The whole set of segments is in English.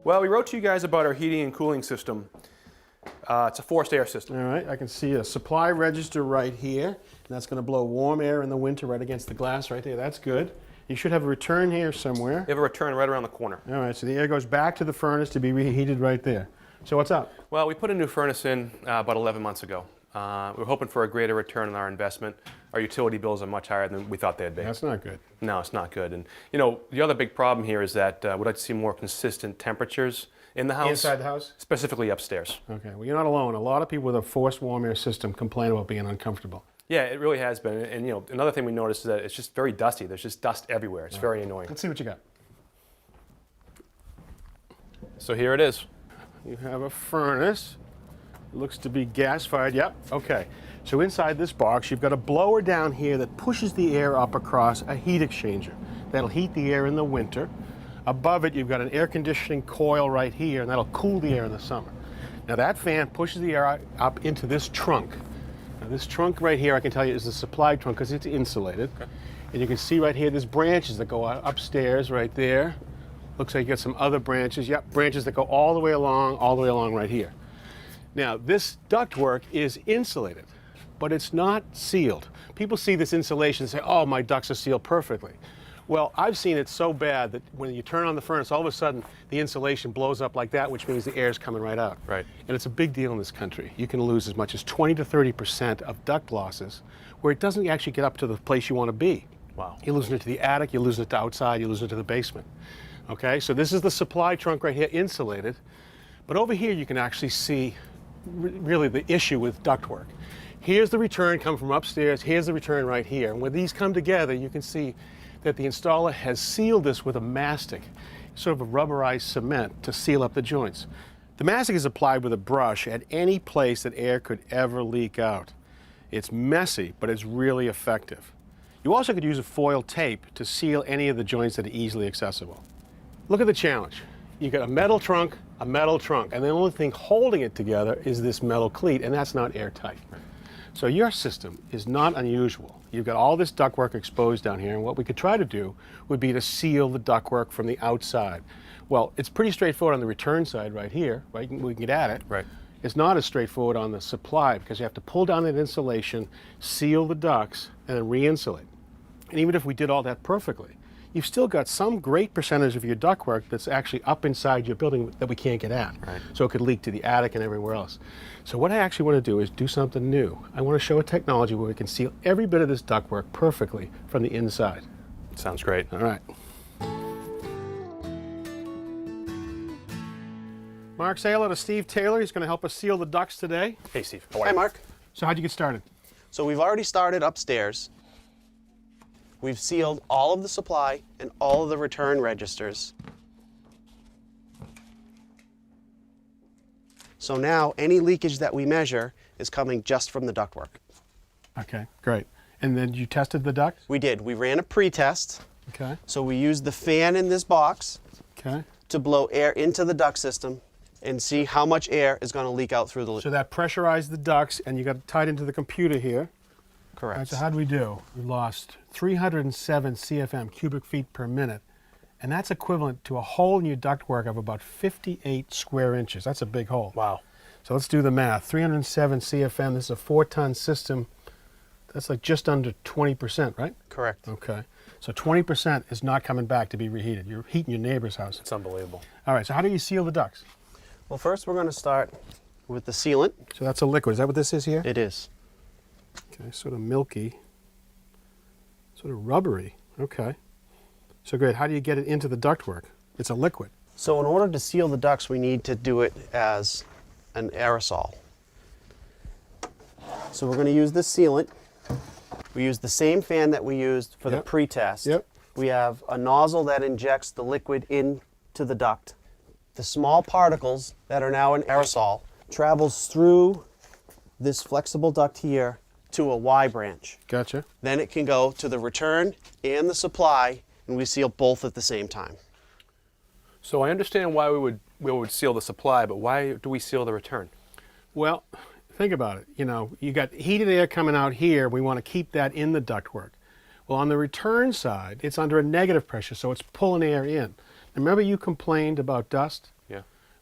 Well, we wrote to you guys about our heating and cooling system. It's a forced air system. All right, I can see a supply register right here, and that's going to blow warm air in the winter right against the glass right there. That's good. You should have a return here somewhere. We have a return right around the corner. All right, so the air goes back to the furnace to be reheated right there. So what's up? Well, we put a new furnace in about 11 months ago. We're hoping for a greater return on our investment. Our utility bills are much higher than we thought they'd be. That's not good. No, it's not good. And you know, the other big problem here is that we'd like to see more consistent temperatures in the house. Inside the house? Specifically upstairs. Okay, well, you're not alone. A lot of people with a forced warm air system complain about being uncomfortable. Yeah, it really has been. And you know, another thing we noticed is that it's just very dusty. There's just dust everywhere. It's very annoying. Let's see what you got. So here it is. You have a furnace. It looks to be gas-fired. Yep, okay. So inside this box, you've got a blower down here that pushes the air up across a heat exchanger. That'll heat the air in the winter. Above it, you've got an air conditioning coil right here, and that'll cool the air in the summer. Now that fan pushes the air up into this trunk. Now this trunk right here, I can tell you, is the supply trunk because it's insulated. Okay. And you can see right here, there's branches that go upstairs right there. Looks like you got some other branches. Yep, branches that go all the way along right here. Now this ductwork is insulated, but it's not sealed. People see this insulation and say, oh, my ducts are sealed perfectly. Well, I've seen it so bad that when you turn on the furnace, all of a sudden the insulation blows up like that, which means the air is coming right out. Right. And it's a big deal in this country. You can lose as much as 20 to 30% of duct losses where it doesn't actually get up to the place you want to be. Wow. You're losing it to the attic, you're losing it to outside, you're losing it to the basement. Okay, so this is the supply trunk right here, insulated. But over here you can actually see really the issue with ductwork. Here's the return coming from upstairs, here's the return right here. And when these come together, you can see that the installer has sealed this with a mastic, sort of a rubberized cement to seal up the joints. The mastic is applied with a brush at any place that air could ever leak out. It's messy, but it's really effective. You also could use a foil tape to seal any of the joints that are easily accessible. Look at the challenge. You've got a metal trunk, and the only thing holding it together is this metal cleat, and that's not airtight. So your system is not unusual. You've got all this ductwork exposed down here, and what we could try to do would be to seal the ductwork from the outside. Well, it's pretty straightforward on the return side right here, right? We can get at it. Right. It's not as straightforward on the supply because you have to pull down that insulation, seal the ducts, and then re-insulate. And even if we did all that perfectly, you've still got some great percentage of your ductwork that's actually up inside your building that we can't get at. Right. So it could leak to the attic and everywhere else. So what I actually want to do is do something new. I want to show a technology where we can seal every bit of this ductwork perfectly from the inside. Sounds great. All right. Mark, say hello to Steve Taylor. He's going to help us seal the ducts today. Hey, Steve. Hi, Mark. So how'd you get started? So we've already started upstairs. We've sealed all of the supply and all of the return registers. So now any leakage that we measure is coming just from the ductwork. Okay, great. And then you tested the ducts? We did. We ran a pre-test. Okay. So we used the fan in this box Okay. to blow air into the duct system and see how much air is going to leak out through the... So that pressurized the ducts, and you got it tied into the computer here. Correct. All right, so how did we do? We lost 307 CFM, cubic feet per minute, and that's equivalent to a hole in your ductwork of about 58 square inches. That's a big hole. Wow. So let's do the math. 307 CFM, this is a 4-ton system. That's like just under 20%, right? Correct. Okay. So 20% is not coming back to be reheated. You're heating your neighbor's house. It's unbelievable. All right, so how do you seal the ducts? Well, first we're going to start with the sealant. So that's a liquid. Is that what this is here? It is. Okay, sort of milky, sort of rubbery. Okay. So great. How do you get it into the ductwork? It's a liquid. So in order to seal the ducts, we need to do it as an aerosol. So we're going to use this sealant. We use the same fan that we used for the pre-test. Yep. We have a nozzle that injects the liquid into the duct. The small particles that are now in aerosol travels through this flexible duct here to a Y branch. Gotcha. Then it can go to the return and the supply, and we seal both at the same time. So I understand why we would seal the supply, but why do we seal the return? Well, think about it. You know, you got heated air coming out here. We want to keep that in the ductwork. Well, on the return side, it's under a negative pressure, so it's pulling air in. Remember you complained about dust? Yeah.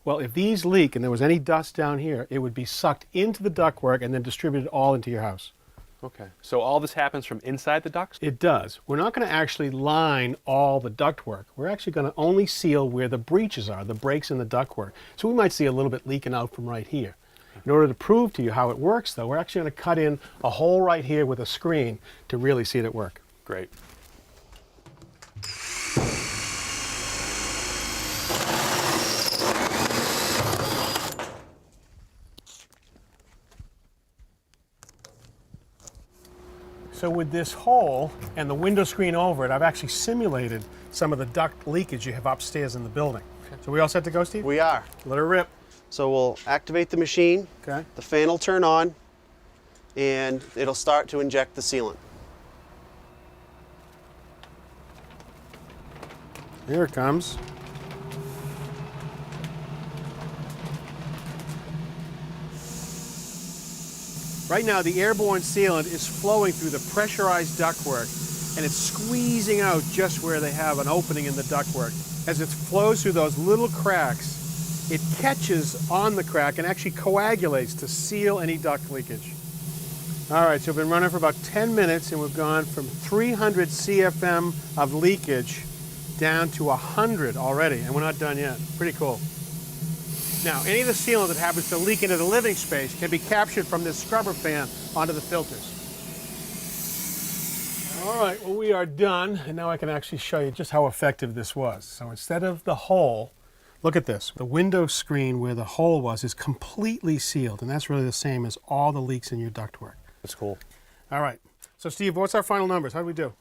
Well, if these leak and there was any dust down here, it would be sucked into the ductwork and then distributed all into your house. Okay. So all this happens from inside the ducts? It does. We're not going to actually line all the ductwork. We're actually going to only seal where the breaches are, the breaks in the ductwork. So we might see a little bit leaking out from right here. In order to prove to you how it works, though, we're actually going to cut in a hole right here with a screen to really see it at work. Great. So with this hole and the window screen over it, I've actually simulated some of the duct leakage you have upstairs in the building. Okay. So we all set to go, Steve? We are. Let her rip. So we'll activate the machine. Okay. The fan will turn on, and it'll start to inject the sealant. Here it comes. Right now, the airborne sealant is flowing through the pressurized ductwork, and it's squeezing out just where they have an opening in the ductwork. As it flows through those little cracks, it catches on the crack and actually coagulates to seal any duct leakage. All right, so we've been running for about 10 minutes, and we've gone from 300 CFM of leakage down to 100 already, and we're not done yet. Pretty cool. Now, any of the sealant that happens to leak into the living space can be captured from this scrubber fan onto the filters. All right, well, we are done, and now I can actually show you just how effective this was. So instead of the hole, look at this. The window screen where the hole was is completely sealed, and that's really the same as all the leaks in your ductwork. That's cool. All right, so Steve, what's our final numbers? How did we do?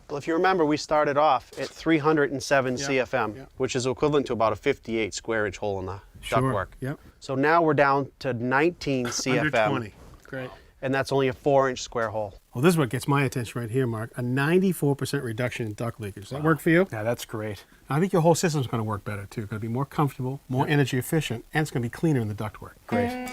Well, if you remember, we started off at 307 CFM, yeah. which is equivalent to about a 58 square inch hole in the ductwork. Yep. So now we're down to 19 CFM. Under 20. Great. And that's only a 4-inch square hole. Well, this is what gets my attention right here, Mark. A 94% reduction in duct leakage. Does that work for you? Yeah, that's great. I think your whole system's going to work better, too. It's going to be more comfortable, more energy efficient, and it's going to be cleaner in the ductwork. Great.